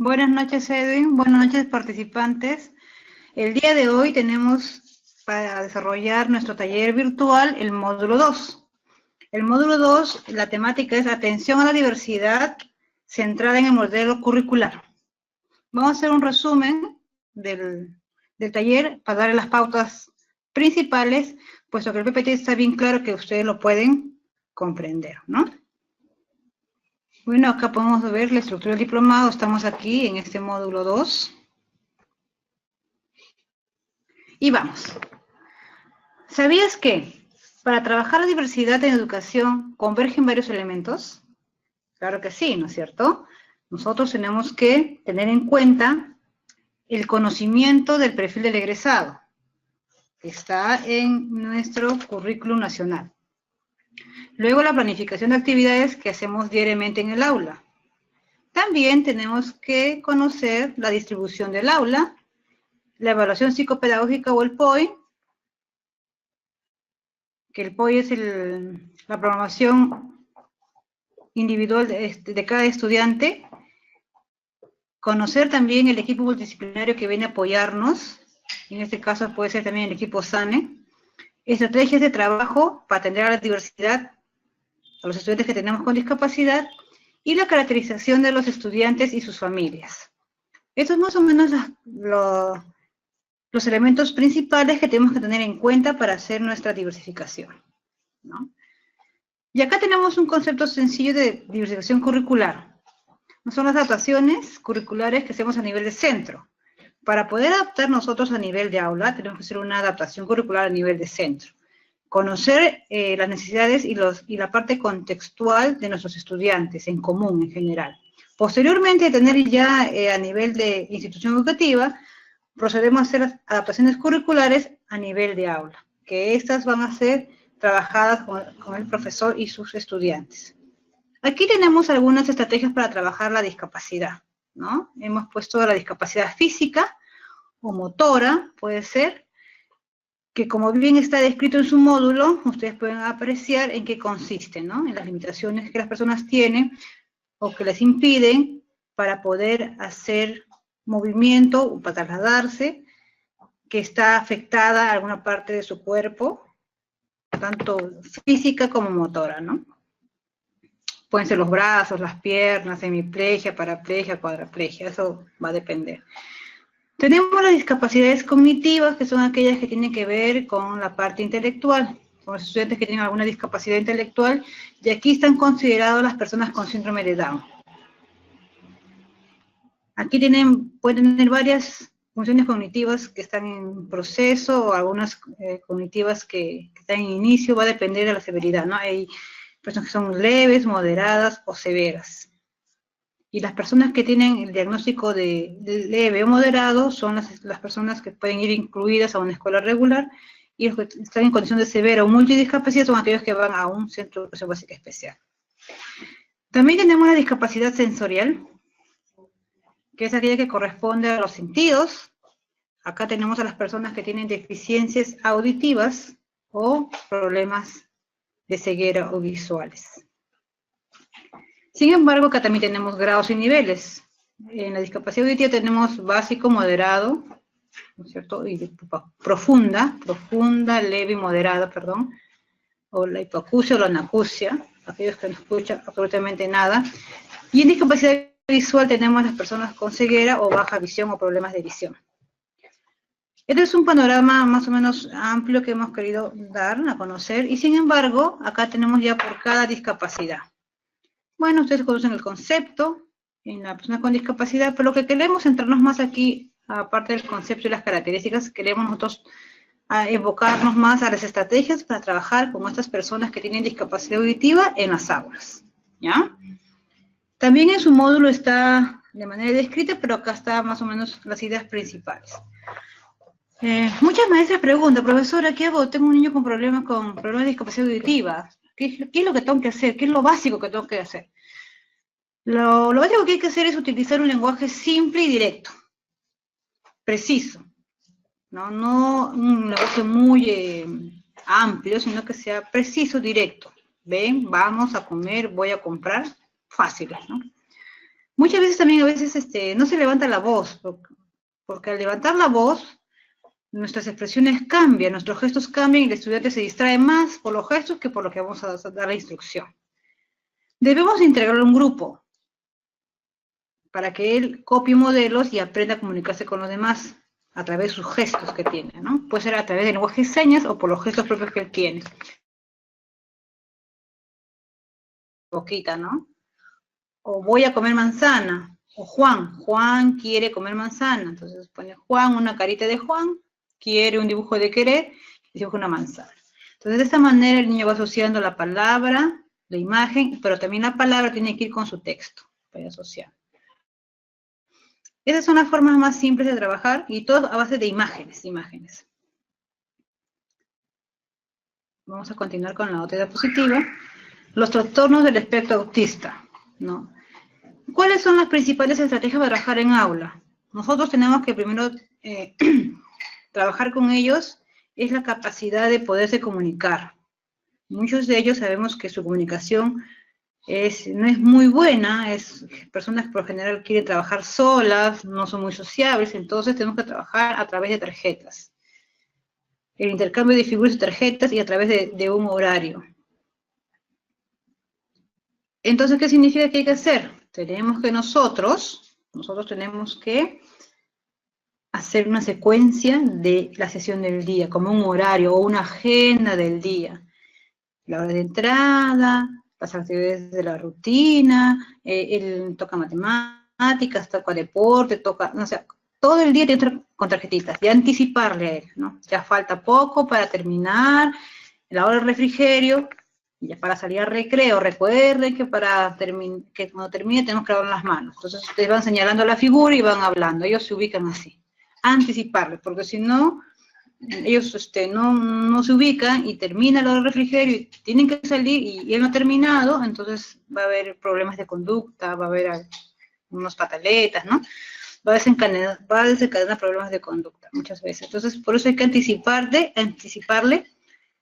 Buenas noches, Edwin. Buenas noches, participantes. El día de hoy tenemos para desarrollar nuestro taller virtual el módulo 2. El módulo 2, la temática es atención a la diversidad centrada en el modelo curricular. Vamos a hacer un resumen del taller para darle las pautas principales, puesto que el PPT está bien claro que ustedes lo pueden comprender, ¿no? Bueno, acá podemos ver la estructura del diplomado. Estamos aquí en este módulo 2. Y vamos. ¿Sabías que para trabajar la diversidad en educación convergen varios elementos? Claro que sí, ¿no es cierto? Nosotros tenemos que tener en cuenta el conocimiento del perfil del egresado, que está en nuestro currículum nacional. Luego la planificación de actividades que hacemos diariamente en el aula. También tenemos que conocer la distribución del aula, la evaluación psicopedagógica o el POI, que el POI es la programación individual de cada estudiante. Conocer también el equipo multidisciplinario que viene a apoyarnos, en este caso puede ser también el equipo SANE. Estrategias de trabajo para atender a la diversidad, a los estudiantes que tenemos con discapacidad, y la caracterización de los estudiantes y sus familias. Estos son más o menos los elementos principales que tenemos que tener en cuenta para hacer nuestra diversificación, ¿no? Y acá tenemos un concepto sencillo de diversificación curricular. Son las adaptaciones curriculares que hacemos a nivel de centro. Para poder adaptar nosotros a nivel de aula, tenemos que hacer una adaptación curricular a nivel de centro. Conocer las necesidades y la parte contextual de nuestros estudiantes en común, en general. Posteriormente, tener ya a nivel de institución educativa, procedemos a hacer las adaptaciones curriculares a nivel de aula, que estas van a ser trabajadas con el profesor y sus estudiantes. Aquí tenemos algunas estrategias para trabajar la discapacidad, ¿no? Hemos puesto la discapacidad física o motora, puede ser, que como bien está descrito en su módulo, ustedes pueden apreciar en qué consiste, ¿no? En las limitaciones que las personas tienen o que les impiden para poder hacer movimiento o para trasladarse, que está afectada a alguna parte de su cuerpo, tanto física como motora, ¿no? Pueden ser los brazos, las piernas, hemiplegia, paraplegia, cuadraplegia, eso va a depender. Tenemos las discapacidades cognitivas, que son aquellas que tienen que ver con la parte intelectual, con los estudiantes que tienen alguna discapacidad intelectual, y aquí están consideradas las personas con síndrome de Down. Aquí pueden tener varias funciones cognitivas que están en proceso, o algunas cognitivas que están en inicio, va a depender de la severidad, ¿no? Hay personas que son leves, moderadas o severas. Y las personas que tienen el diagnóstico de leve o moderado son las personas que pueden ir incluidas a una escuela regular, y los que están en condición de severa o multidiscapacidad son aquellos que van a un centro de educación básica especial. También tenemos la discapacidad sensorial, que es aquella que corresponde a los sentidos. Acá tenemos a las personas que tienen deficiencias auditivas o problemas de ceguera o visuales. Sin embargo, acá también tenemos grados y niveles. En la discapacidad auditiva tenemos básico, moderado, ¿no es cierto? Y profunda, leve y moderada, perdón, o la hipoacusia o la anacusia, aquellos que no escuchan absolutamente nada. Y en discapacidad visual tenemos a las personas con ceguera o baja visión o problemas de visión. Este es un panorama más o menos amplio que hemos querido dar a conocer, y sin embargo, acá tenemos ya por cada discapacidad. Bueno, ustedes conocen el concepto en la persona con discapacidad, pero lo que queremos centrarnos más aquí, aparte del concepto y las características, queremos nosotros evocarnos más a las estrategias para trabajar con estas personas que tienen discapacidad auditiva en las aulas, ¿ya? También en su módulo está de manera descrita, pero acá está más o menos las ideas principales. Muchas maestras preguntan, profesora, ¿qué hago? Tengo un niño con problemas de discapacidad auditiva. ¿Qué es lo que tengo que hacer? ¿Qué es lo básico que tengo que hacer? Lo básico que hay que hacer es utilizar un lenguaje simple y directo, preciso, no un lenguaje muy amplio, sino que sea preciso, directo. Ven, vamos a comer, voy a comprar, fáciles, ¿no? Muchas veces también, no se levanta la voz, porque al levantar la voz, nuestras expresiones cambian, nuestros gestos cambian y el estudiante se distrae más por los gestos que por lo que vamos a dar la instrucción. Debemos integrarlo en un grupo para que él copie modelos y aprenda a comunicarse con los demás a través de sus gestos que tiene, ¿no? Puede ser a través del lenguaje de señas o por los gestos propios que él tiene. Boquita, ¿no? O voy a comer manzana. O Juan quiere comer manzana. Entonces pone Juan, una carita de Juan, quiere un dibujo de querer, y dibuja una manzana. Entonces de esta manera el niño va asociando la palabra, la imagen, pero también la palabra tiene que ir con su texto, para asociar. Esas son las formas más simples de trabajar, y todo a base de imágenes. Vamos a continuar con la otra diapositiva. Los trastornos del espectro autista, ¿no? ¿Cuáles son las principales estrategias para trabajar en aula? Nosotros tenemos que primero trabajar con ellos, es la capacidad de poderse comunicar. Muchos de ellos sabemos que su comunicación no es muy buena, personas que por lo general quieren trabajar solas, no son muy sociables, entonces tenemos que trabajar a través de tarjetas. El intercambio de figuras y tarjetas y a través de un horario. Entonces, ¿qué significa que hay que hacer? Tenemos que nosotros tenemos que hacer una secuencia de la sesión del día, como un horario o una agenda del día. La hora de entrada, las actividades de la rutina, él toca matemáticas, toca deporte, toca, no sé, todo el día tiene que estar con tarjetitas, y anticiparle a él, ¿no? Ya falta poco para terminar la hora del refrigerio, ya para salir al recreo. Recuerden que que cuando termine tenemos que lavar las manos. Entonces ustedes van señalando la figura y van hablando, ellos se ubican así. Anticiparles, porque si no, ellos no se ubican y termina la hora del refrigerio y tienen que salir y él no ha terminado, entonces va a haber problemas de conducta, va a haber unas pataletas, ¿no? Va a desencadenar problemas de conducta muchas veces. Entonces, por eso hay que anticiparle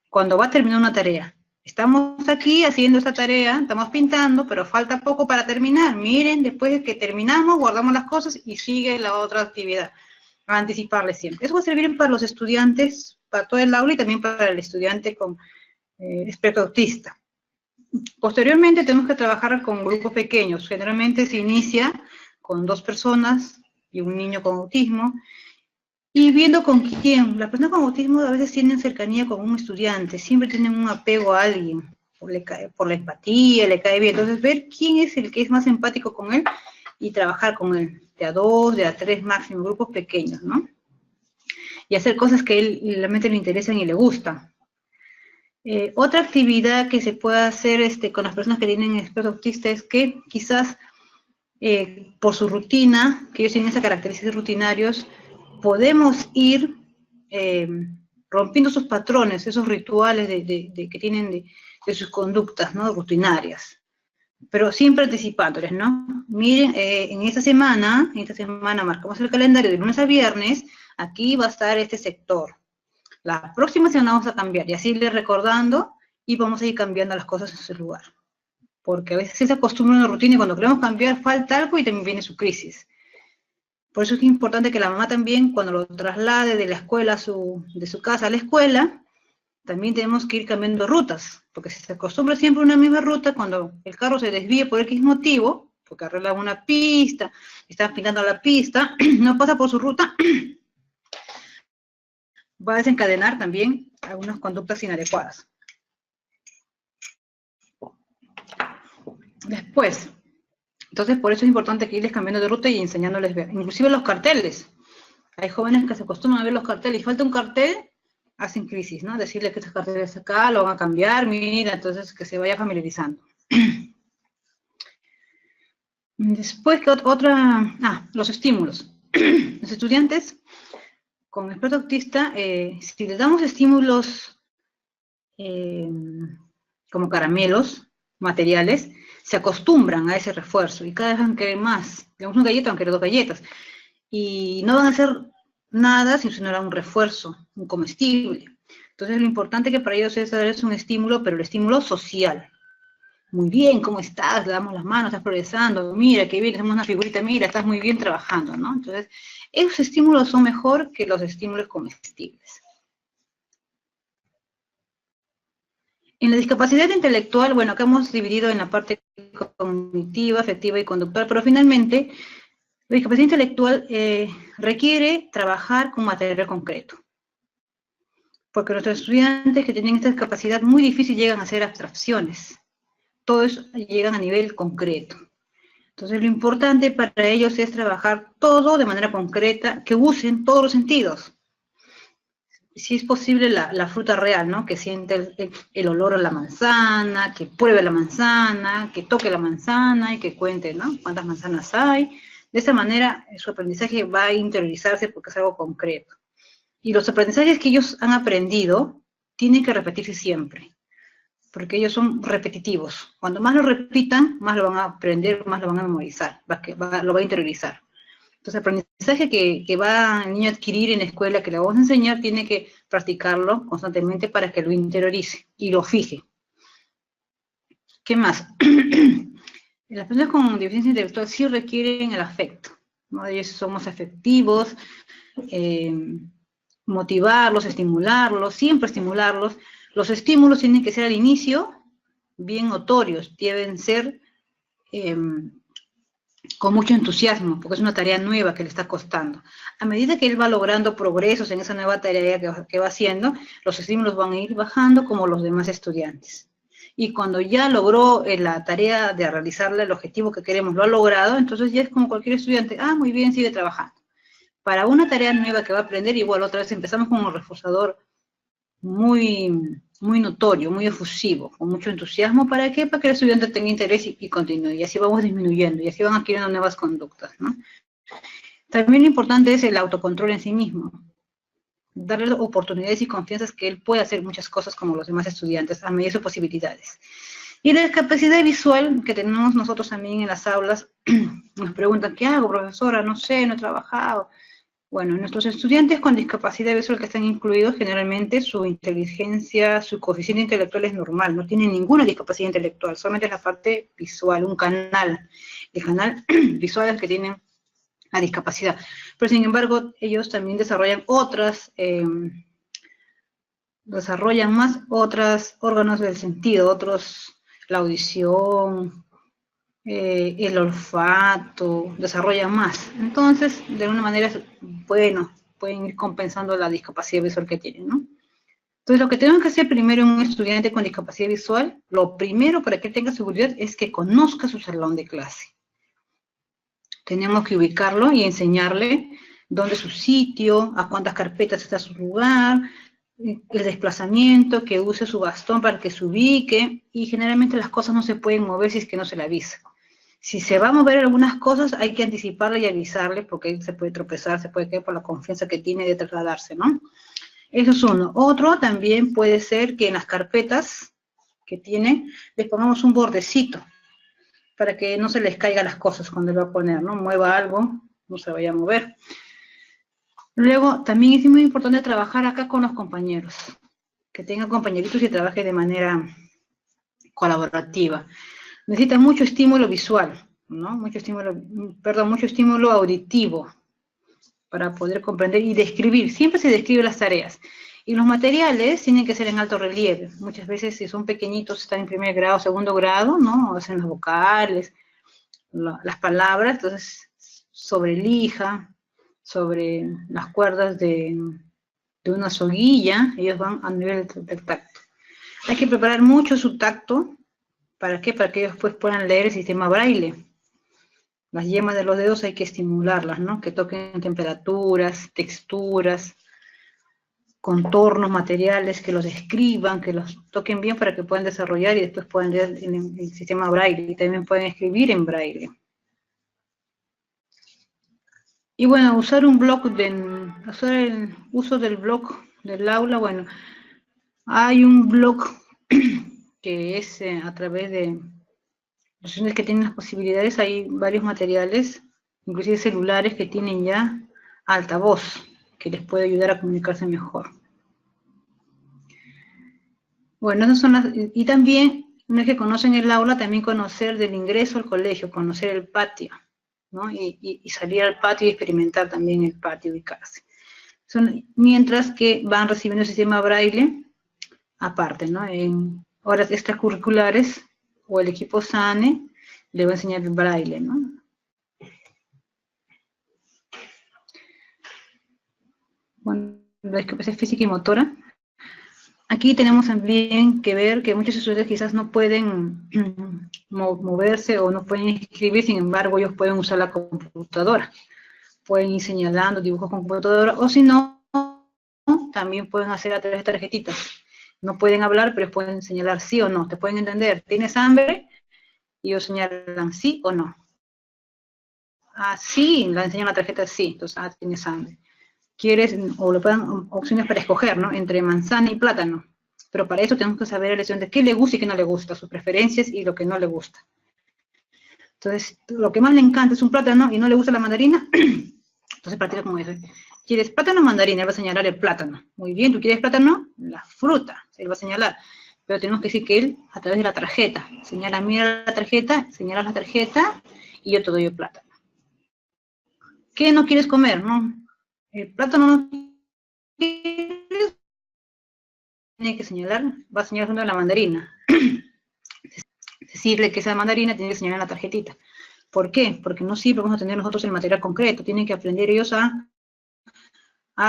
cuando va a terminar una tarea. Estamos aquí haciendo esta tarea, estamos pintando, pero falta poco para terminar. Miren, después de que terminamos, guardamos las cosas y sigue la otra actividad. A anticiparle siempre. Eso va a servir para los estudiantes, para todo el aula y también para el estudiante con espectro autista. Posteriormente tenemos que trabajar con grupos pequeños. Generalmente se inicia con 2 personas y un niño con autismo, y viendo con quién. Las personas con autismo a veces tienen cercanía con un estudiante, siempre tienen un apego a alguien, por la empatía, le cae bien. Entonces ver quién es el que es más empático con él y trabajar con él, de a 2, de a 3 máximo, grupos pequeños, ¿no? Y hacer cosas que a él realmente le interesan y le gustan. Otra actividad que se puede hacer con las personas que tienen espectro autista es que quizás por su rutina, que ellos tienen esas características rutinarios, podemos ir rompiendo esos patrones, esos rituales que tienen de sus conductas, ¿no? Rutinarias. Pero siempre anticipándoles, ¿no? Miren, en esta semana marcamos el calendario de lunes a viernes, aquí va a estar este sector. La próxima semana vamos a cambiar, y así irle recordando, y vamos a ir cambiando las cosas en su lugar. Porque a veces se acostumbra a una rutina, y cuando queremos cambiar, falta algo, y también viene su crisis. Por eso es importante que la mamá también, cuando lo traslade de la escuela, de su casa a la escuela, también tenemos que ir cambiando rutas, porque si se acostumbra siempre a una misma ruta, cuando el carro se desvíe por X motivo, porque arreglan una pista, están pintando la pista, no pasa por su ruta, va a desencadenar también algunas conductas inadecuadas. Después, entonces por eso es importante que irles cambiando de ruta y enseñándoles ver. Inclusive los carteles. Hay jóvenes que se acostumbran a ver los carteles y falta un cartel, hacen crisis, ¿no? Decirle que estos carteles acá lo van a cambiar, mira, entonces que se vaya familiarizando. Después, los estímulos. Los estudiantes con espectro autista, si les damos estímulos como caramelos, materiales, se acostumbran a ese refuerzo y cada vez van a querer más. Digamos una galleta, van a querer 2 galletas. Y no van a hacer nada si no era un refuerzo, un comestible. Entonces lo importante que para ellos es darles un estímulo, pero el estímulo social. muy bien, ¿cómo estás? Le damos las manos, estás progresando, mira, qué bien, hacemos una figurita, mira, estás muy bien trabajando, ¿no? Entonces, esos estímulos son mejor que los estímulos comestibles. En la discapacidad intelectual, bueno, acá hemos dividido en la parte cognitiva, afectiva y conductual, pero finalmente, la discapacidad intelectual requiere trabajar con material concreto. Porque nuestros estudiantes que tienen esta discapacidad muy difícil llegan a hacer abstracciones. Todos llegan a nivel concreto. Entonces, lo importante para ellos es trabajar todo de manera concreta, que usen todos los sentidos. Si es posible, la fruta real, ¿no? Que siente el olor a la manzana, que pruebe la manzana, que toque la manzana y que cuente, ¿no? Cuántas manzanas hay. De esa manera, su aprendizaje va a interiorizarse porque es algo concreto. Y los aprendizajes que ellos han aprendido tienen que repetirse siempre, porque ellos son repetitivos. Cuando más lo repitan, más lo van a aprender, más lo van a memorizar, lo va a interiorizar. Entonces, el aprendizaje que va el niño a adquirir en la escuela, que le vamos a enseñar, tiene que practicarlo constantemente para que lo interiorice y lo fije. ¿Qué más? Las personas con deficiencia intelectual sí requieren el afecto, ¿no? Ellos somos afectivos, motivarlos, estimularlos, siempre estimularlos. Los estímulos tienen que ser al inicio bien notorios, deben ser con mucho entusiasmo, porque es una tarea nueva que le está costando. A medida que él va logrando progresos en esa nueva tarea que va haciendo, los estímulos van a ir bajando como los demás estudiantes. Y cuando ya logró la tarea de realizarle el objetivo que queremos, lo ha logrado, entonces ya es como cualquier estudiante, muy bien, sigue trabajando. Para una tarea nueva que va a aprender, igual otra vez empezamos con un reforzador muy notorio, muy efusivo, con mucho entusiasmo. ¿Para qué? Para que el estudiante tenga interés y continúe. Y así vamos disminuyendo, y así van adquiriendo nuevas conductas, ¿no? También lo importante es el autocontrol en sí mismo. Darle oportunidades y confianzas que él pueda hacer muchas cosas como los demás estudiantes, a medida de sus posibilidades. Y la discapacidad visual que tenemos nosotros también en las aulas, nos preguntan, ¿qué hago, profesora? No sé, no he trabajado. Bueno, nuestros estudiantes con discapacidad visual que están incluidos, generalmente su inteligencia, su coeficiente intelectual es normal, no tienen ninguna discapacidad intelectual, solamente es la parte visual, un canal. El canal visual es el que tienen la discapacidad. Pero sin embargo, ellos también desarrollan más otros órganos del sentido, la audición, el olfato, desarrollan más. Entonces, de alguna manera, bueno, pueden ir compensando la discapacidad visual que tienen, ¿no? Entonces, lo que tenemos que hacer primero en un estudiante con discapacidad visual, lo primero para que tenga seguridad es que conozca su salón de clase. Tenemos que ubicarlo y enseñarle dónde es su sitio, a cuántas carpetas está su lugar, el desplazamiento, que use su bastón para que se ubique, y generalmente las cosas no se pueden mover si es que no se le avisa. Si se va a mover algunas cosas, hay que anticiparle y avisarle, porque él se puede tropezar, se puede caer por la confianza que tiene de trasladarse, ¿no? Eso es uno. Otro también puede ser que en las carpetas que tiene, les pongamos un bordecito, para que no se les caiga las cosas cuando él va a poner, ¿no? Mueva algo, no se vaya a mover. Luego, también es muy importante trabajar acá con los compañeros, que tengan compañeritos y trabaje de manera colaborativa. Necesita mucho estímulo visual, ¿no? Mucho estímulo auditivo para poder comprender y describir. Siempre se describen las tareas. Y los materiales tienen que ser en alto relieve. Muchas veces, si son pequeñitos, están en primer grado, segundo grado, ¿no? Hacen las vocales, las palabras, entonces, sobre lija, sobre las cuerdas de una soguilla, ellos van a nivel del tacto. Hay que preparar mucho su tacto. ¿Para qué? Para que ellos pues puedan leer el sistema braille. Las yemas de los dedos hay que estimularlas, ¿no? Que toquen temperaturas, texturas, contornos, materiales, que los escriban, que los toquen bien para que puedan desarrollar y después puedan leer el sistema braille. Y también pueden escribir en braille. Y bueno, usar el uso del blog del aula, bueno, hay un blog que es a través de los estudiantes que tienen las posibilidades, hay varios materiales, inclusive celulares que tienen ya altavoz, que les puede ayudar a comunicarse mejor. Bueno, esas son y también una vez que conocen el aula, también conocer del ingreso al colegio, conocer el patio, ¿no? Y salir al patio y experimentar también el patio, ubicarse. Mientras que van recibiendo el sistema braille aparte, ¿no? En horas extracurriculares o el equipo SANE le va a enseñar el braille, ¿no? Bueno, la discapacidad física y motora. Aquí tenemos también que ver que muchos estudiantes quizás no pueden moverse o no pueden escribir, sin embargo ellos pueden usar la computadora. Pueden ir señalando dibujos con computadora, o si no, también pueden hacer a través de tarjetitas. No pueden hablar, pero pueden señalar sí o no. Te pueden entender, ¿tienes hambre? Y ellos señalan sí o no. Ah, sí, le enseñan la tarjeta sí, entonces, ah, tienes hambre. Quieres, o le pueden opciones para escoger, ¿no? Entre manzana y plátano. Pero para eso tenemos que saber el estudiante qué le gusta y qué no le gusta, sus preferencias y lo que no le gusta. Entonces, lo que más le encanta es un plátano y no le gusta la mandarina, entonces partir como eso. ¿Quieres plátano o mandarina? Él va a señalar el plátano. Muy bien, ¿tú quieres plátano? La fruta, él va a señalar. Pero tenemos que decir que él, a través de la tarjeta, señala, mira la tarjeta, señala la tarjeta y yo te doy el plátano. ¿Qué no quieres comer? No, el plátano no quieres, tiene que señalar, va a señalar junto a la mandarina. Decirle que esa mandarina tiene que señalar en la tarjetita. ¿Por qué? Porque no siempre vamos a tener nosotros el material concreto, tienen que aprender ellos a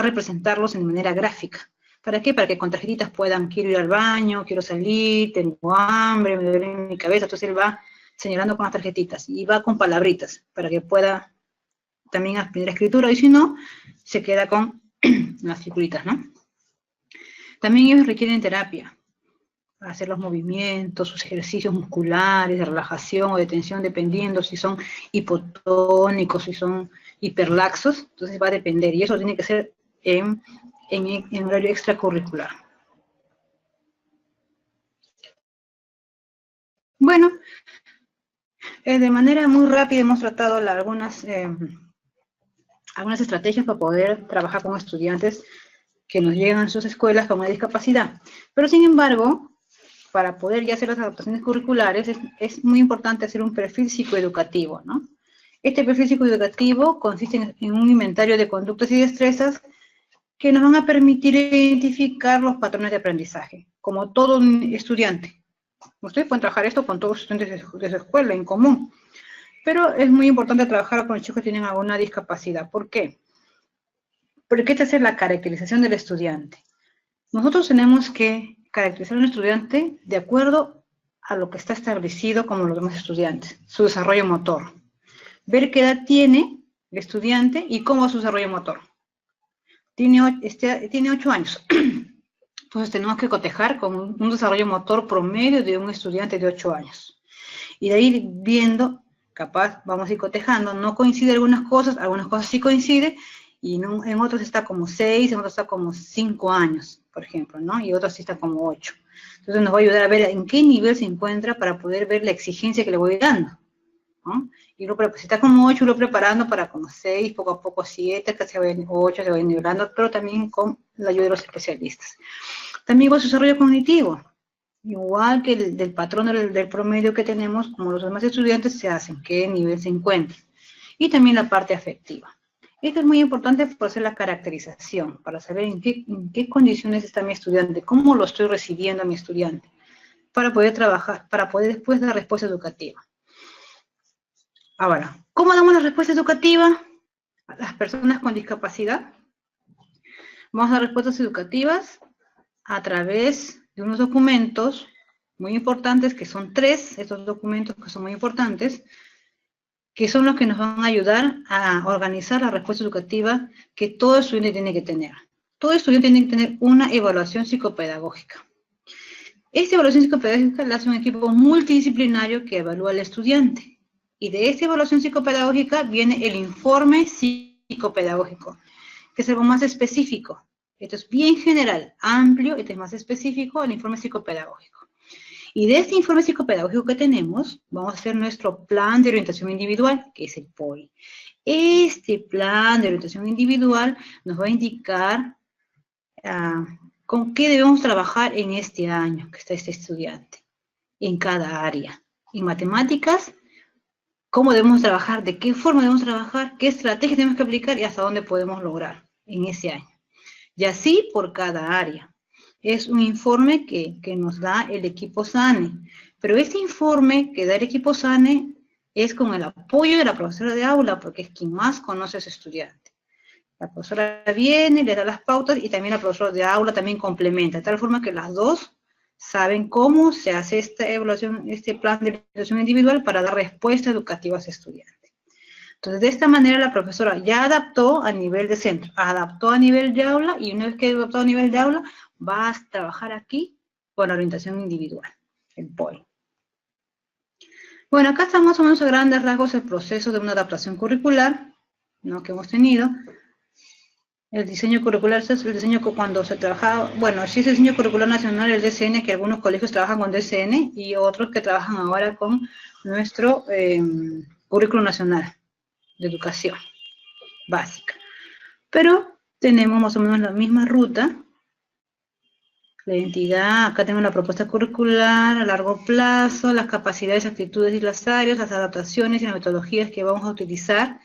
representarlos en manera gráfica. ¿Para qué? Para que con tarjetitas puedan, quiero ir al baño, quiero salir, tengo hambre, me duele mi cabeza, entonces él va señalando con las tarjetitas y va con palabritas para que pueda también aprender escritura, y si no, se queda con las figuritas, ¿no? También ellos requieren terapia, para hacer los movimientos, sus ejercicios musculares, de relajación o de tensión, dependiendo si son hipotónicos, si son hiperlaxos, entonces va a depender, y eso tiene que ser en horario extracurricular. Bueno, de manera muy rápida hemos tratado algunas estrategias para poder trabajar con estudiantes que nos llegan a sus escuelas con una discapacidad. Pero sin embargo, para poder ya hacer las adaptaciones curriculares, es muy importante hacer un perfil psicoeducativo, ¿no? Este perfil psicoeducativo consiste en un inventario de conductas y destrezas que nos van a permitir identificar los patrones de aprendizaje, como todo estudiante. Ustedes pueden trabajar esto con todos los estudiantes de su escuela en común, pero es muy importante trabajar con los chicos que tienen alguna discapacidad. ¿Por qué? Porque esta es la caracterización del estudiante. Nosotros tenemos que caracterizar a un estudiante de acuerdo a lo que está establecido como los demás estudiantes, su desarrollo motor. Ver qué edad tiene el estudiante y cómo es su desarrollo motor. Tiene 8 años. Entonces tenemos que cotejar con un desarrollo motor promedio de un estudiante de 8 años. Y de ahí viendo, capaz vamos a ir cotejando, no coincide algunas cosas sí coinciden, y en otros está como 6, en otros está como 5 años, por ejemplo, ¿no? Y otros sí está como 8. Entonces nos va a ayudar a ver en qué nivel se encuentra para poder ver la exigencia que le voy dando, ¿no? Y si está como 8, lo preparando para como 6, poco a poco 7, hasta se va 8, se va nivelando, pero también con la ayuda de los especialistas. También con su desarrollo cognitivo, igual que del patrón del promedio que tenemos, como los demás estudiantes se hacen, qué nivel se encuentran. Y también la parte afectiva. Esto es muy importante por hacer la caracterización, para saber en qué condiciones está mi estudiante, cómo lo estoy recibiendo a mi estudiante, para poder trabajar, para poder después dar respuesta educativa. Ahora, ¿cómo damos la respuesta educativa a las personas con discapacidad? Vamos a dar respuestas educativas a través de unos documentos muy importantes, que son 3, estos documentos que son muy importantes, que son los que nos van a ayudar a organizar la respuesta educativa que todo estudiante tiene que tener. Todo estudiante tiene que tener una evaluación psicopedagógica. Esta evaluación psicopedagógica la hace un equipo multidisciplinario que evalúa al estudiante. Y de esta evaluación psicopedagógica viene el informe psicopedagógico, que es algo más específico. Esto es bien general, amplio, este es más específico, el informe psicopedagógico. Y de este informe psicopedagógico que tenemos, vamos a hacer nuestro plan de orientación individual, que es el POI. Este plan de orientación individual nos va a indicar con qué debemos trabajar en este año que está este estudiante. en cada área. En matemáticas, cómo debemos trabajar, de qué forma debemos trabajar, qué estrategias tenemos que aplicar y hasta dónde podemos lograr en ese año. Y así por cada área. Es un informe que nos da el equipo SANE. Pero este informe que da el equipo SANE es con el apoyo de la profesora de aula, porque es quien más conoce a su estudiante. La profesora viene, le da las pautas y también la profesora de aula también complementa, de tal forma que las dos saben cómo se hace esta evaluación, este plan de evaluación individual para dar respuesta educativa a ese estudiante. Entonces, de esta manera la profesora ya adaptó a nivel de centro, adaptó a nivel de aula, y una vez que adaptó a nivel de aula, va a trabajar aquí con la orientación individual, el POI. Bueno, acá está más o menos a grandes rasgos el proceso de una adaptación curricular, ¿no?, que hemos tenido. El diseño curricular es el diseño cuando se trabajaba, bueno, sí es el diseño curricular nacional, el DCN, que algunos colegios trabajan con DCN y otros que trabajan ahora con nuestro currículo nacional de educación básica. Pero tenemos más o menos la misma ruta. La identidad, acá tengo la propuesta curricular a largo plazo, las capacidades, actitudes y las áreas, las adaptaciones y las metodologías que vamos a utilizar.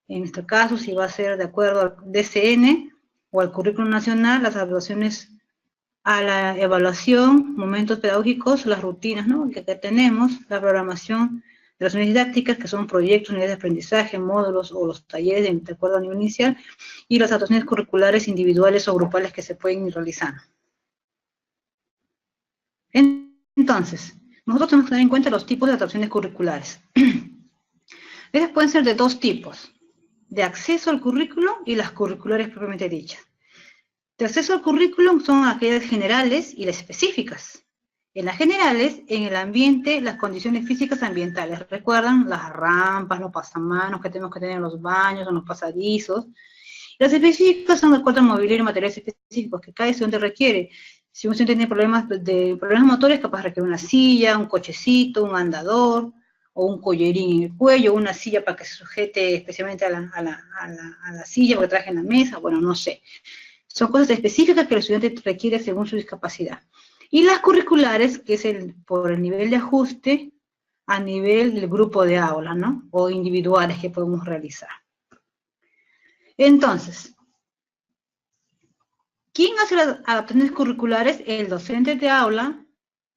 En este caso, si va a ser de acuerdo al DCN o al currículo nacional, las adaptaciones a la evaluación, momentos pedagógicos, las rutinas, ¿no?, que tenemos, la programación de las unidades didácticas, que son proyectos, unidades de aprendizaje, módulos o los talleres de acuerdo al nivel inicial, y las adaptaciones curriculares individuales o grupales que se pueden ir realizando. Entonces, nosotros tenemos que tener en cuenta los tipos de adaptaciones curriculares. Estas pueden ser de dos tipos: de acceso al currículo y las curriculares propiamente dichas. De acceso al currículum son aquellas generales y las específicas. En las generales, en el ambiente, las condiciones físicas ambientales. ¿Recuerdan? Las rampas, los pasamanos que tenemos que tener en los baños, en los pasadizos. Las específicas son de acuerdo al mobiliario y materiales específicos que cada estudiante requiere. Si un estudiante tiene problemas motores, capaz requiere una silla, un cochecito, un andador, o un collerín en el cuello, una silla para que se sujete especialmente a la silla, porque traje en la mesa, bueno, no sé. Son cosas específicas que el estudiante requiere según su discapacidad. Y las curriculares, que es por el nivel de ajuste a nivel del grupo de aula, ¿no?, o individuales que podemos realizar. Entonces, ¿quién hace las adaptaciones curriculares? El docente de aula,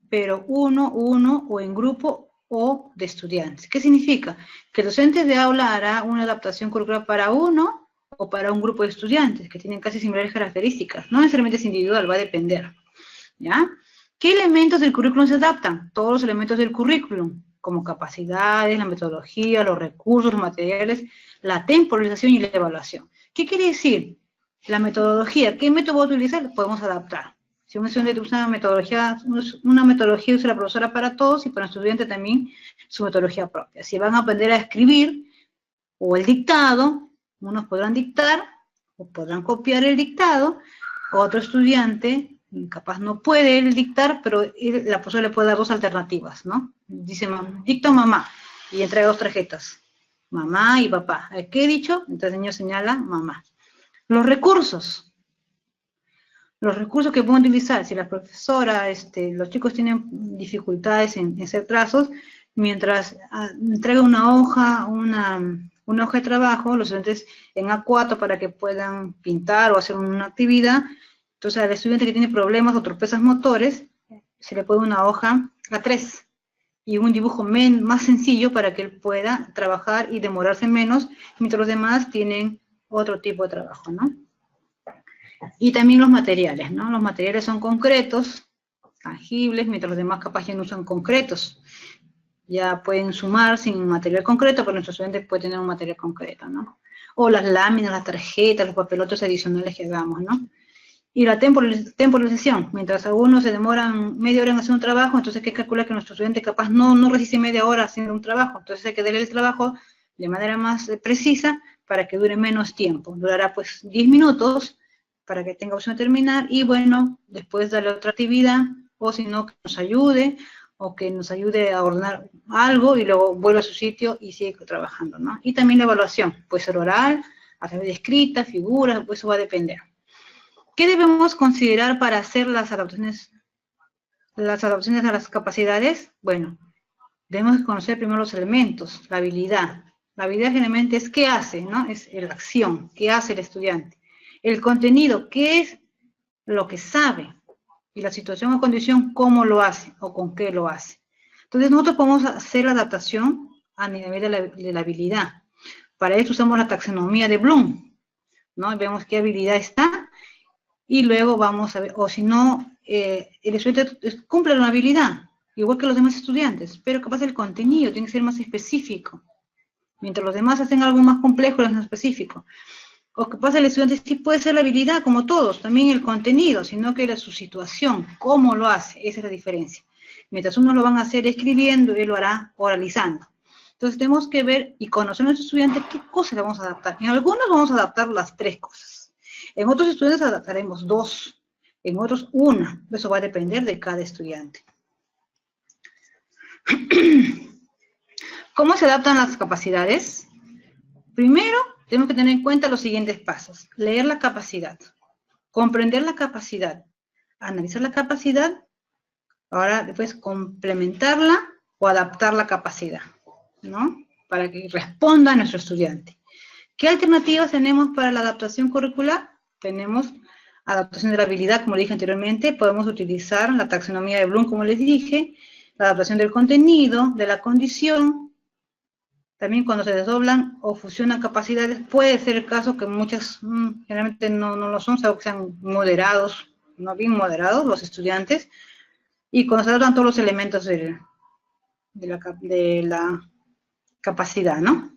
pero uno o en grupo o de estudiantes. ¿Qué significa? Que el docente de aula hará una adaptación curricular para uno o para un grupo de estudiantes que tienen casi similares características. No necesariamente es individual, va a depender. ¿Ya? ¿Qué elementos del currículum se adaptan? Todos los elementos del currículum, como capacidades, la metodología, los recursos, los materiales, la temporalización y la evaluación. ¿Qué quiere decir? La metodología, ¿qué método voy a utilizar? Podemos adaptar. Si un estudiante usa una metodología usa la profesora para todos y para el estudiante también su metodología propia. Si van a aprender a escribir o el dictado, unos podrán dictar o podrán copiar el dictado, otro estudiante capaz no puede él dictar, pero la profesora le puede dar dos alternativas, ¿no? Dice, dicto mamá, y entrega dos tarjetas, mamá y papá. ¿Qué he dicho? Entonces el niño señala mamá. Los recursos que pueden utilizar, si la profesora, los chicos tienen dificultades en hacer trazos, mientras entrega una hoja de trabajo, los estudiantes en A4 para que puedan pintar o hacer una actividad. Entonces al estudiante que tiene problemas o tropezas motores, se le pone una hoja A3 y un dibujo más sencillo para que él pueda trabajar y demorarse menos, mientras los demás tienen otro tipo de trabajo, ¿no? Y también los materiales, ¿no? Los materiales son concretos, tangibles, mientras los demás capaz ya no son concretos. Ya pueden sumar sin material concreto, pero nuestro estudiante puede tener un material concreto, ¿no? O las láminas, las tarjetas, los papelotes adicionales que hagamos, ¿no? Y la temporalización, mientras algunos se demoran media hora en hacer un trabajo, entonces hay que calcular que nuestro estudiante capaz no resiste media hora haciendo un trabajo, entonces hay que darle el trabajo de manera más precisa para que dure menos tiempo. Durará pues 10 minutos para que tenga opción de terminar y bueno, después darle otra actividad o si no, que nos ayude o que nos ayude a ordenar algo y luego vuelve a su sitio y sigue trabajando, ¿no? Y también la evaluación, puede ser oral, a través de escritas, figuras, pues eso va a depender. ¿Qué debemos considerar para hacer las adaptaciones las adaptaciones a las capacidades, bueno, debemos conocer primero los elementos, la habilidad. La habilidad generalmente es qué hace, ¿no? Es la acción, qué hace el estudiante. El contenido, qué es lo que sabe. Y la situación o condición, cómo lo hace o con qué lo hace. Entonces nosotros podemos hacer la adaptación a nivel de la habilidad. Para eso usamos la taxonomía de Bloom, ¿no? Vemos qué habilidad está y luego vamos a ver, o si no, el estudiante cumple una habilidad, igual que los demás estudiantes, pero capaz el contenido tiene que ser más específico. Mientras los demás hacen algo más complejo, es más específico. O que pasa el estudiante sí puede ser la habilidad, como todos, también el contenido, sino que era su situación, cómo lo hace, esa es la diferencia. Mientras unos lo van a hacer escribiendo, él lo hará oralizando. Entonces tenemos que ver y conocer a nuestros estudiantes qué cosas le vamos a adaptar. En algunos vamos a adaptar las 3 cosas. En otros estudiantes adaptaremos 2, en otros 1. Eso va a depender de cada estudiante. ¿Cómo se adaptan las capacidades? Primero, tenemos que tener en cuenta los siguientes pasos. Leer la capacidad, comprender la capacidad, analizar la capacidad, ahora después complementarla o adaptar la capacidad, ¿no? Para que responda a nuestro estudiante. ¿Qué alternativas tenemos para la adaptación curricular? Tenemos adaptación de la habilidad, como dije anteriormente, podemos utilizar la taxonomía de Bloom, como les dije, la adaptación del contenido, de la condición. También cuando se desdoblan o fusionan capacidades, puede ser el caso que muchas generalmente no lo son, salvo que sean moderados, no bien moderados los estudiantes, y cuando se adaptan todos los elementos de la capacidad, ¿no?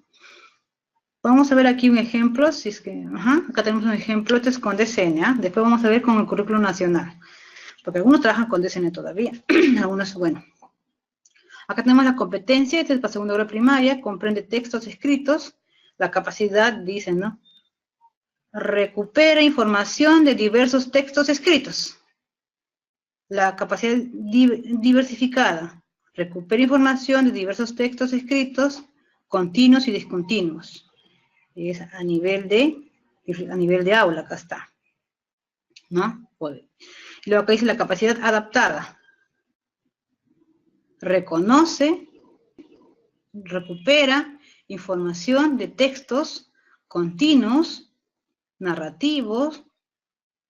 Vamos a ver aquí un ejemplo, si es que, acá tenemos un ejemplo, este es con DCN, ¿eh? Después vamos a ver con el currículo nacional, porque algunos trabajan con DCN todavía, algunos, bueno. Acá tenemos la competencia, este es para segundo grado primaria, comprende textos escritos, la capacidad, dice, ¿no? Recupera información de diversos textos escritos. La capacidad diversificada, recupera información de diversos textos escritos, continuos y discontinuos. Es a nivel de aula, acá está, ¿no? Luego acá dice la capacidad adaptada. Reconoce, recupera información de textos continuos, narrativos,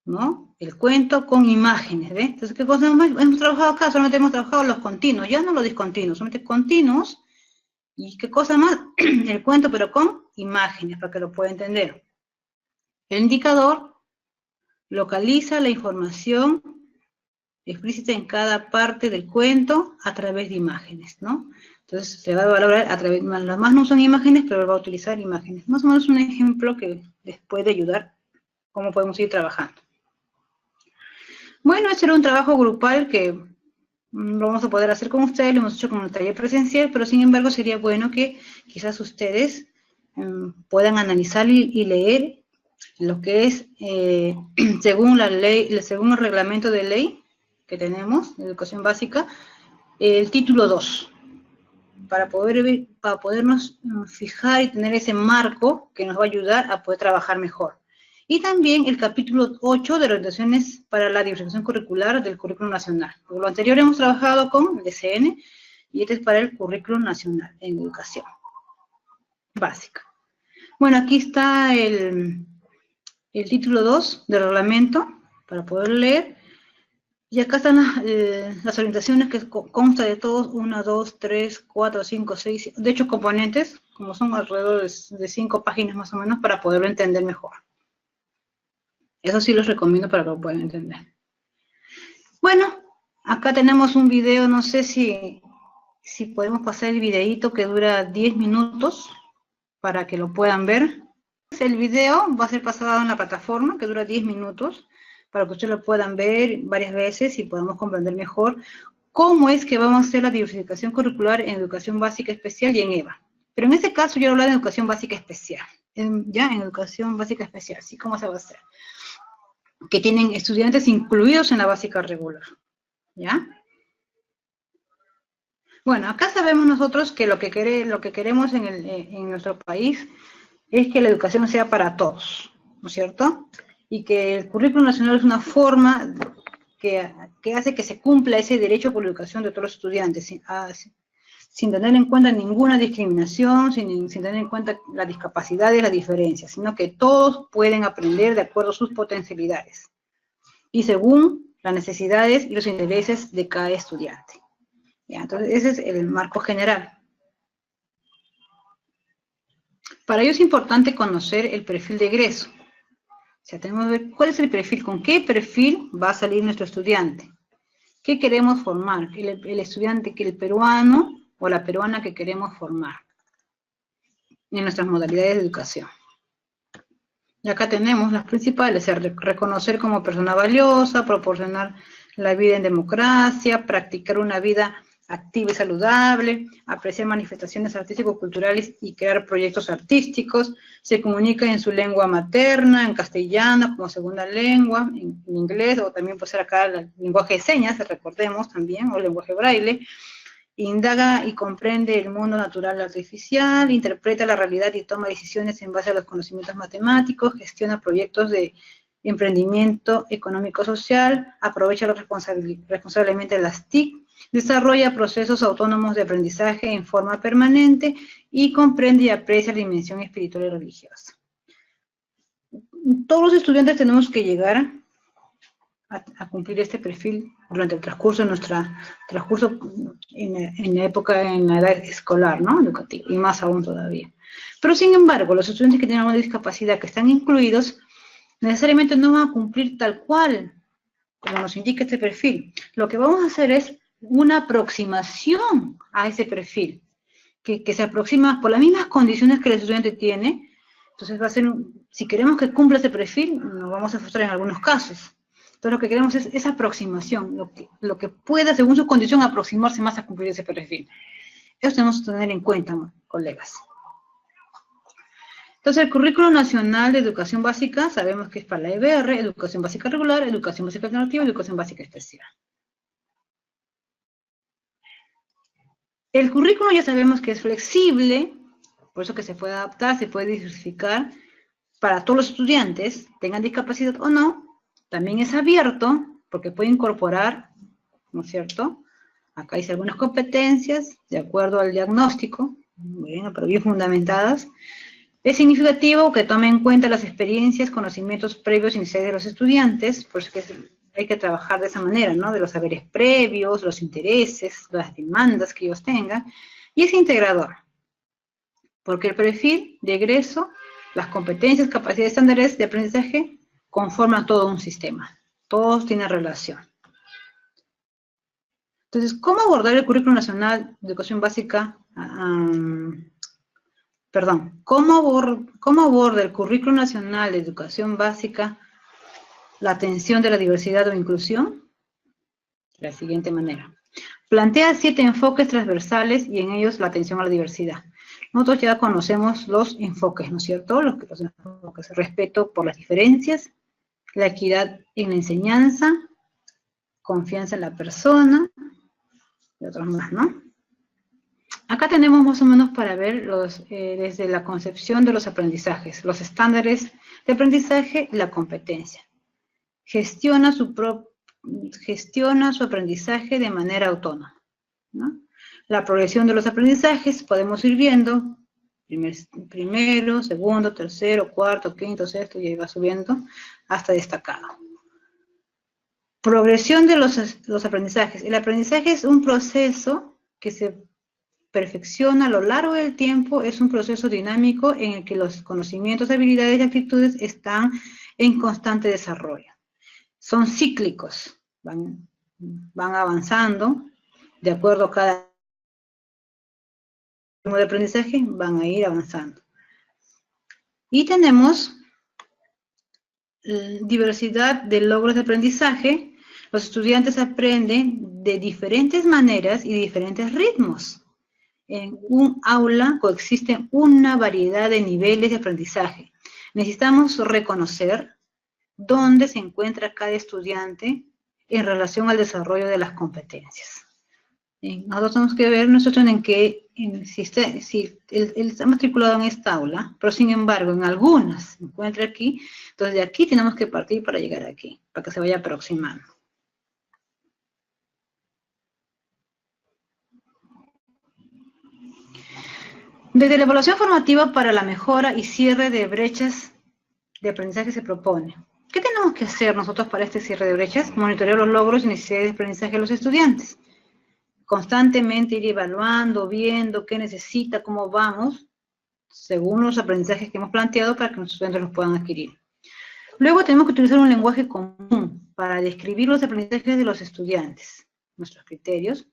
¿no? El cuento con imágenes, ¿ves? Entonces, ¿qué cosa hemos trabajado acá? Solamente hemos trabajado los continuos, ya no los discontinuos, solamente continuos. ¿Y qué cosa más? El cuento, pero con imágenes, para que lo pueda entender. El indicador localiza la información explícita en cada parte del cuento a través de imágenes, ¿no? Entonces se va a valorar a través, las más no son imágenes, pero va a utilizar imágenes. Más o menos un ejemplo que les puede ayudar cómo podemos ir trabajando. Bueno, este era un trabajo grupal que lo vamos a poder hacer con ustedes, lo hemos hecho como un taller presencial, pero sin embargo sería bueno que quizás ustedes puedan analizar y leer lo que es, según la ley, según el reglamento de ley que tenemos, de educación básica, el título 2, para podernos fijar y tener ese marco que nos va a ayudar a poder trabajar mejor. Y también el capítulo 8 de orientaciones para la diversificación curricular del currículum nacional. Por lo anterior hemos trabajado con el DCN y este es para el currículum nacional en educación básica. Bueno, aquí está el título 2 del reglamento para poder leer. Y acá están las orientaciones que consta de todos, 1, 2, 3, 4, 5, 6, de hecho componentes, como son alrededor de 5 páginas más o menos, para poderlo entender mejor. Eso sí los recomiendo para que lo puedan entender. Bueno, acá tenemos un video, no sé si podemos pasar el videíto que dura 10 minutos, para que lo puedan ver. El video va a ser pasado en la plataforma, que dura 10 minutos, para que ustedes lo puedan ver varias veces y podamos comprender mejor cómo es que vamos a hacer la diversificación curricular en educación básica especial y en EVA. Pero en este caso yo hablo de educación básica especial, ya en educación básica especial, ¿sí? ¿Cómo se va a hacer? Que tienen estudiantes incluidos en la básica regular, ¿ya? Bueno, acá sabemos nosotros que lo que queremos en nuestro país es que la educación sea para todos, ¿no es cierto? Y que el currículum nacional es una forma que hace que se cumpla ese derecho por la educación de todos los estudiantes, sin tener en cuenta ninguna discriminación, sin tener en cuenta la discapacidad y las diferencias, sino que todos pueden aprender de acuerdo a sus potencialidades y según las necesidades y los intereses de cada estudiante. ¿Ya? Entonces, ese es el marco general. Para ello es importante conocer el perfil de egreso. O sea, tenemos que ver cuál es el perfil, con qué perfil va a salir nuestro estudiante. ¿Qué queremos formar? El estudiante, que el peruano o la peruana que queremos formar en nuestras modalidades de educación. Y acá tenemos las principales: reconocer como persona valiosa, proporcionar la vida en democracia, practicar una vida activa y saludable, apreciar manifestaciones artístico-culturales y crear proyectos artísticos, se comunica en su lengua materna, en castellano como segunda lengua, en inglés, o también puede ser acá el lenguaje de señas, recordemos también, o el lenguaje braille, indaga y comprende el mundo natural artificial, interpreta la realidad y toma decisiones en base a los conocimientos matemáticos, gestiona proyectos de emprendimiento económico-social, aprovecha responsablemente las TIC, desarrolla procesos autónomos de aprendizaje en forma permanente y comprende y aprecia la dimensión espiritual y religiosa. Todos los estudiantes tenemos que llegar a cumplir este perfil durante el transcurso de en la edad escolar, ¿no? Educativa, y más aún todavía. Pero sin embargo, los estudiantes que tienen una discapacidad que están incluidos, necesariamente no van a cumplir tal cual como nos indica este perfil. Lo que vamos a hacer es una aproximación a ese perfil, que se aproxima por las mismas condiciones que el estudiante tiene. Entonces va a ser, si queremos que cumpla ese perfil, nos vamos a frustrar en algunos casos. Entonces lo que queremos es esa aproximación, lo que pueda, según su condición, aproximarse más a cumplir ese perfil. Eso tenemos que tener en cuenta, colegas. Entonces, el Currículo Nacional de Educación Básica, sabemos que es para la EBR, Educación Básica Regular, Educación Básica Alternativa y Educación Básica Especial. El currículo ya sabemos que es flexible, por eso que se puede adaptar, se puede diversificar para todos los estudiantes, tengan discapacidad o no. También es abierto, porque puede incorporar, ¿no es cierto? Acá dice algunas competencias, de acuerdo al diagnóstico, bueno, pero bien fundamentadas. Es significativo que tome en cuenta las experiencias, conocimientos previos iniciales de los estudiantes, por eso que hay que trabajar de esa manera, ¿no? De los saberes previos, los intereses, las demandas que ellos tengan, y es integrador, porque el perfil de egreso, las competencias, capacidades, estándares de aprendizaje, conforman todo un sistema, todos tienen relación. Entonces, ¿cómo abordar el Currículo Nacional de Educación Básica? ¿Cómo aborda el Currículo Nacional de Educación Básica la atención de la diversidad o inclusión? De la siguiente manera. Plantea 7 enfoques transversales y en ellos la atención a la diversidad. Nosotros ya conocemos los enfoques, ¿no es cierto? Los enfoques: respeto por las diferencias, la equidad en la enseñanza, confianza en la persona, y otros más, ¿no? Acá tenemos más o menos para ver desde la concepción de los aprendizajes, los estándares de aprendizaje y la competencia. Gestiona su aprendizaje de manera autónoma, ¿no? La progresión de los aprendizajes podemos ir viendo, primero, segundo, tercero, cuarto, quinto, sexto, y ahí va subiendo hasta destacado. Progresión de los aprendizajes. El aprendizaje es un proceso que se perfecciona a lo largo del tiempo, es un proceso dinámico en el que los conocimientos, habilidades y actitudes están en constante desarrollo. Son cíclicos, van avanzando, de acuerdo a cada de aprendizaje, van a ir avanzando. Y tenemos diversidad de logros de aprendizaje. Los estudiantes aprenden de diferentes maneras y diferentes ritmos. En un aula coexisten una variedad de niveles de aprendizaje. Necesitamos reconocer dónde se encuentra cada estudiante en relación al desarrollo de las competencias. Nosotros tenemos que ver en qué, si él está matriculado en esta aula, pero sin embargo en algunas se encuentra aquí, entonces de aquí tenemos que partir para llegar aquí, para que se vaya aproximando. Desde la evaluación formativa para la mejora y cierre de brechas de aprendizaje se propone. ¿Qué tenemos que hacer nosotros para este cierre de brechas? Monitorear los logros y necesidades de aprendizaje de los estudiantes. Constantemente ir evaluando, viendo qué necesita, cómo vamos, según los aprendizajes que hemos planteado para que nuestros estudiantes los puedan adquirir. Luego tenemos que utilizar un lenguaje común para describir los aprendizajes de los estudiantes, nuestros criterios.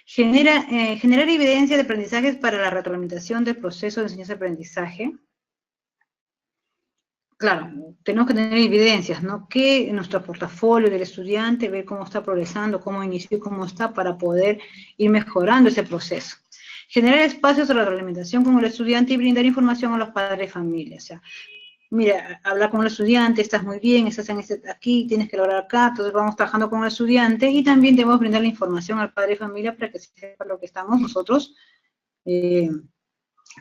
Generar evidencia de aprendizajes para la retroalimentación del proceso de enseñanza-aprendizaje. Claro, tenemos que tener evidencias, ¿no? Que en nuestro portafolio del estudiante, ver cómo está progresando, cómo inició y cómo está, para poder ir mejorando ese proceso. Generar espacios de retroalimentación con el estudiante y brindar información a los padres de familia. O sea, mira, hablar con el estudiante, estás muy bien, estás aquí, tienes que lograr acá, entonces vamos trabajando con el estudiante y también debemos brindar la información al padre de familia para que sepa lo que estamos nosotros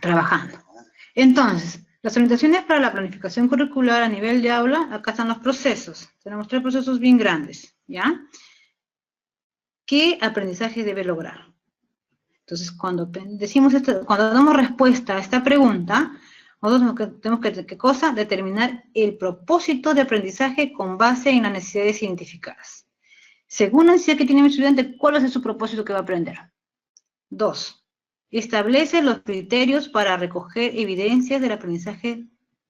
trabajando. Entonces, las orientaciones para la planificación curricular a nivel de aula, acá están los procesos. Tenemos 3 procesos bien grandes, ¿ya? ¿Qué aprendizaje debe lograr? Entonces, cuando decimos esto, cuando damos respuesta a esta pregunta, nosotros tenemos que, ¿qué cosa? Determinar el propósito de aprendizaje con base en las necesidades identificadas. Según la necesidad que tiene mi estudiante, ¿cuál es su propósito que va a aprender? 2. Establece los criterios para recoger evidencias del aprendizaje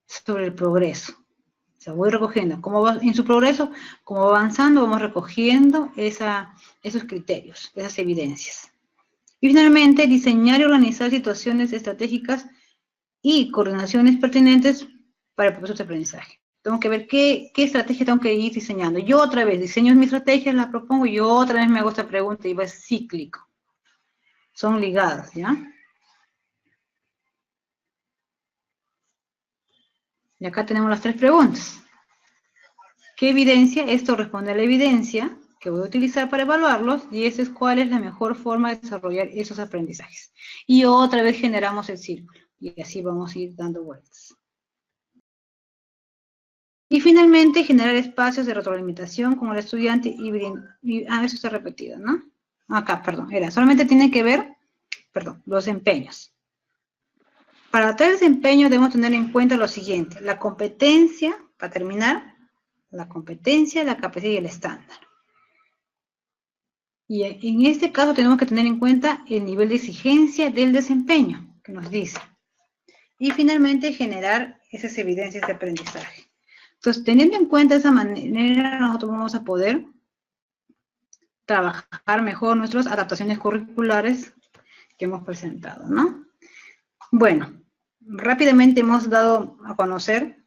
sobre el progreso. O sea, voy recogiendo cómo va en su progreso, cómo va avanzando, vamos recogiendo esos criterios, esas evidencias. Y finalmente, diseñar y organizar situaciones estratégicas y coordinaciones pertinentes para el proceso de aprendizaje. Tengo que ver qué estrategia tengo que ir diseñando. Yo otra vez diseño mi estrategia, la propongo, y yo otra vez me hago esta pregunta y va cíclico. Son ligadas, ¿ya? Y acá tenemos las 3 preguntas. ¿Qué evidencia? Esto responde a la evidencia que voy a utilizar para evaluarlos, y esa es cuál es la mejor forma de desarrollar esos aprendizajes. Y otra vez generamos el círculo, y así vamos a ir dando vueltas. Y finalmente, generar espacios de retroalimentación con el estudiante eso está repetido, ¿no? Acá, perdón, solamente tiene que ver, los desempeños. Para tal desempeño debemos tener en cuenta lo siguiente: la competencia, para terminar, la competencia, la capacidad y el estándar. Y en este caso tenemos que tener en cuenta el nivel de exigencia del desempeño, que nos dice. Y finalmente, generar esas evidencias de aprendizaje. Entonces, teniendo en cuenta esa manera, nosotros vamos a poder trabajar mejor nuestras adaptaciones curriculares que hemos presentado, ¿no? Bueno, rápidamente hemos dado a conocer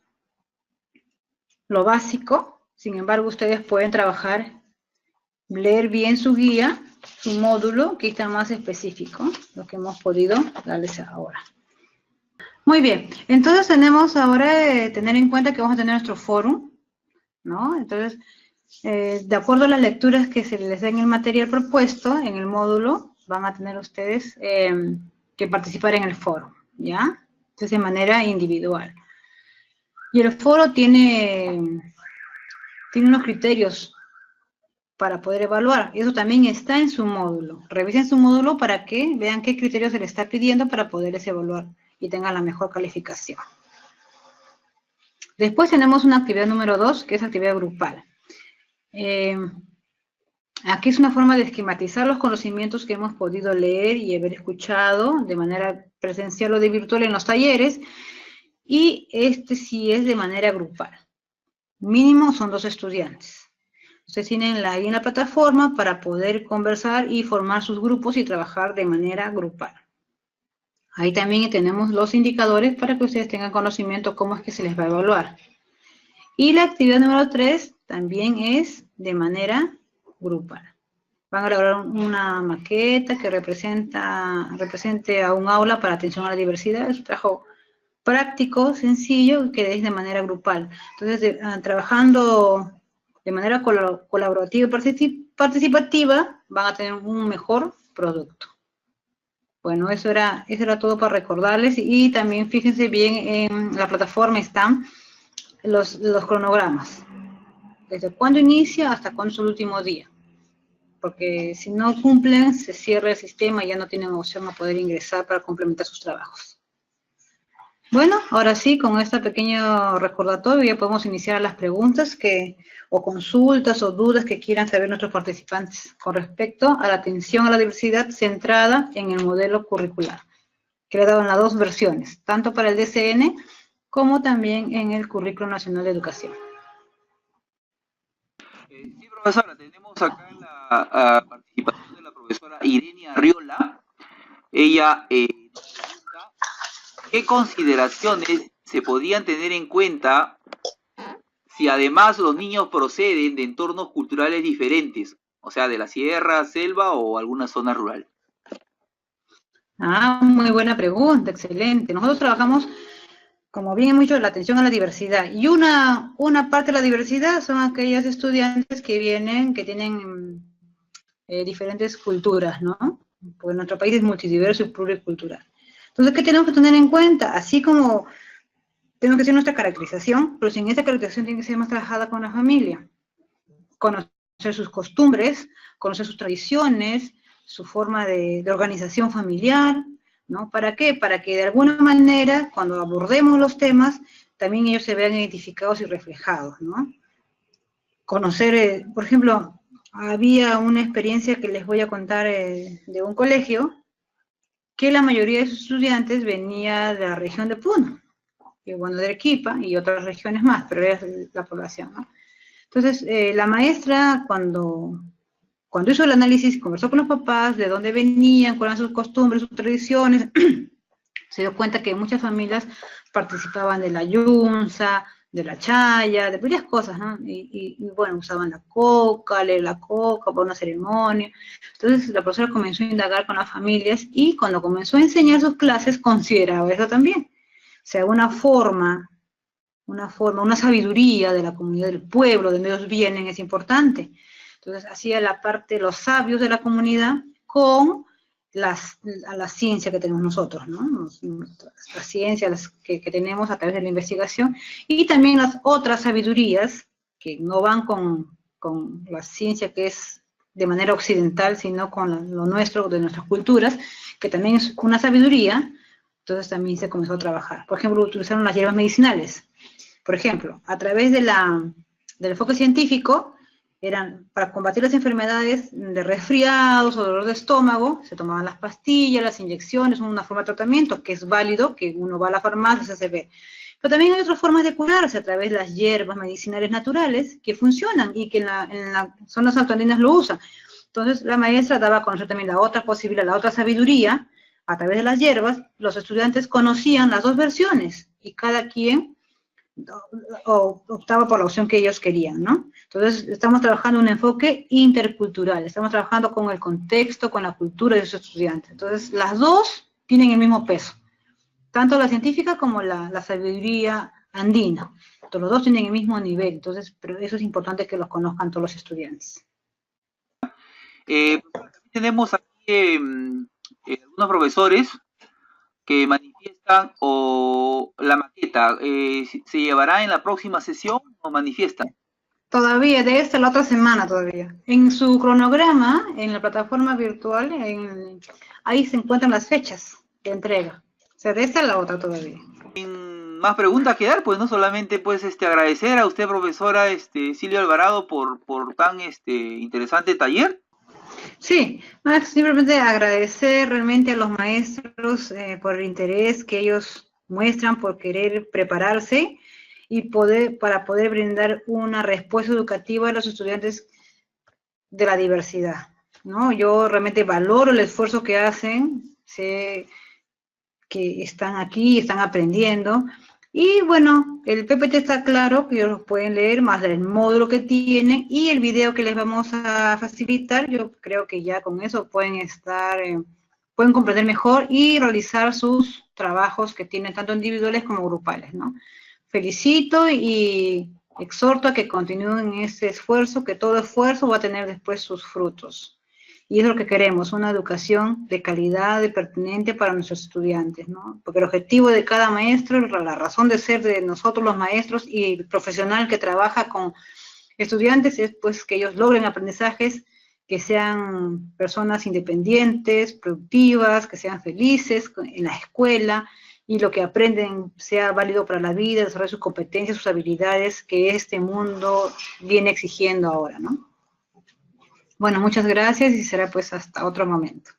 lo básico. Sin embargo, ustedes pueden trabajar, leer bien su guía, su módulo, que está más específico, lo que hemos podido darles ahora. Muy bien, entonces tenemos ahora tener en cuenta que vamos a tener nuestro foro, ¿no? Entonces, de acuerdo a las lecturas que se les da en el material propuesto, en el módulo, van a tener ustedes que participar en el foro, ¿ya? Entonces, de manera individual. Y el foro tiene unos criterios para poder evaluar. Eso también está en su módulo. Revisen su módulo para que vean qué criterios se les está pidiendo para poderles evaluar y tengan la mejor calificación. Después tenemos una actividad número 2, que es actividad grupal. Aquí es una forma de esquematizar los conocimientos que hemos podido leer y haber escuchado de manera presencial o de virtual en los talleres, y este sí es de manera grupal. Mínimo son 2 estudiantes. Ustedes tienen ahí en la plataforma para poder conversar y formar sus grupos y trabajar de manera grupal. Ahí también tenemos los indicadores para que ustedes tengan conocimiento cómo es que se les va a evaluar. Y la actividad número 3 también es de manera grupal. Van a elaborar una maqueta que represente a un aula para atención a la diversidad. Es un trabajo práctico, sencillo, que es de manera grupal. Entonces, trabajando de manera colaborativa y participativa, van a tener un mejor producto. Bueno, eso era todo para recordarles, y también fíjense bien, en la plataforma están los cronogramas. Desde cuándo inicia hasta cuándo es el último día. Porque si no cumplen, se cierra el sistema y ya no tienen opción a poder ingresar para complementar sus trabajos. Bueno, ahora sí, con este pequeño recordatorio ya podemos iniciar las preguntas o consultas o dudas que quieran saber nuestros participantes con respecto a la atención a la diversidad centrada en el modelo curricular, que le he dado en las dos versiones, tanto para el DCN como también en el Currículo Nacional de Educación. Sí, profesora, tenemos acá la participación de la profesora Irene Arriola. Ella nos pregunta qué consideraciones se podrían tener en cuenta si además los niños proceden de entornos culturales diferentes, o sea, de la sierra, selva o alguna zona rural. Ah, muy buena pregunta, excelente. Nosotros trabajamos, como bien hemos dicho, la atención a la diversidad. Y una parte de la diversidad son aquellos estudiantes que vienen, que tienen diferentes culturas, ¿no? Porque nuestro país es multidiverso y pluricultural. Entonces, ¿qué tenemos que tener en cuenta? Así como tenemos que hacer nuestra caracterización, pero sin esa caracterización tiene que ser más trabajada con la familia. Conocer sus costumbres, conocer sus tradiciones, su forma de organización familiar, ¿no? ¿Para qué? Para que de alguna manera, cuando abordemos los temas, también ellos se vean identificados y reflejados, ¿no? Conocer, por ejemplo, había una experiencia que les voy a contar de un colegio, que la mayoría de sus estudiantes venía de la región de Puno, y bueno, de Arequipa y otras regiones más, pero era la población, ¿no? Entonces, la maestra, cuando hizo el análisis, conversó con los papás, de dónde venían, cuáles eran sus costumbres, sus tradiciones, se dio cuenta que muchas familias participaban de la yunza, de la chaya, de varias cosas, ¿no? Y bueno, usaban la coca, leer la coca para una ceremonia. Entonces la profesora comenzó a indagar con las familias y cuando comenzó a enseñar sus clases consideraba eso también. O sea, una sabiduría de la comunidad del pueblo, de donde ellos vienen, es importante. Entonces hacía la parte, los sabios de la comunidad con a la ciencia que tenemos nosotros, ¿no? Las ciencias que tenemos a través de la investigación y también las otras sabidurías que no van con la ciencia que es de manera occidental, sino con lo nuestro, de nuestras culturas, que también es una sabiduría. Entonces también se comenzó a trabajar. Por ejemplo, utilizaron las hierbas medicinales. Por ejemplo, a través del enfoque científico, eran para combatir las enfermedades de resfriados o dolor de estómago, se tomaban las pastillas, las inyecciones, una forma de tratamiento que es válido, que uno va a la farmacia y se hace ver. Pero también hay otras formas de curarse a través de las hierbas medicinales naturales que funcionan y que en las zonas altoandinas lo usan. Entonces la maestra daba a conocer también la otra posibilidad, la otra sabiduría, a través de las hierbas, los estudiantes conocían las dos versiones y cada quien optaba por la opción que ellos querían, ¿no? Entonces, estamos trabajando un enfoque intercultural, estamos trabajando con el contexto, con la cultura de sus estudiantes. Entonces, las dos tienen el mismo peso, tanto la científica como la sabiduría andina. Entonces, los dos tienen el mismo nivel, entonces, pero eso es importante que los conozcan todos los estudiantes. Tenemos aquí algunos profesores que manifiestan o la maqueta, ¿se llevará en la próxima sesión o manifiestan? Todavía, de esta la otra semana todavía. En su cronograma, en la plataforma virtual, ahí se encuentran las fechas de entrega. O sea, de esta a la otra todavía. Sin más preguntas que dar, pues no solamente pues agradecer a usted, profesora Silvia Alvarado, por tan interesante taller. Sí, simplemente agradecer realmente a los maestros por el interés que ellos muestran por querer prepararse y para poder brindar una respuesta educativa a los estudiantes de la diversidad, ¿no? Yo realmente valoro el esfuerzo que hacen, sé que están aquí, están aprendiendo, y bueno, el PPT está claro, que ellos lo pueden leer, más el módulo que tienen, y el video que les vamos a facilitar, yo creo que ya con eso pueden pueden comprender mejor y realizar sus trabajos que tienen tanto individuales como grupales, ¿no? Felicito y exhorto a que continúen ese esfuerzo, que todo esfuerzo va a tener después sus frutos. Y es lo que queremos, una educación de calidad y pertinente para nuestros estudiantes, ¿no? Porque el objetivo de cada maestro, la razón de ser de nosotros los maestros y el profesional que trabaja con estudiantes es pues que ellos logren aprendizajes, que sean personas independientes, productivas, que sean felices en la escuela y lo que aprenden sea válido para la vida, desarrollar sus competencias, sus habilidades que este mundo viene exigiendo ahora, ¿no? Bueno, muchas gracias y será pues hasta otro momento.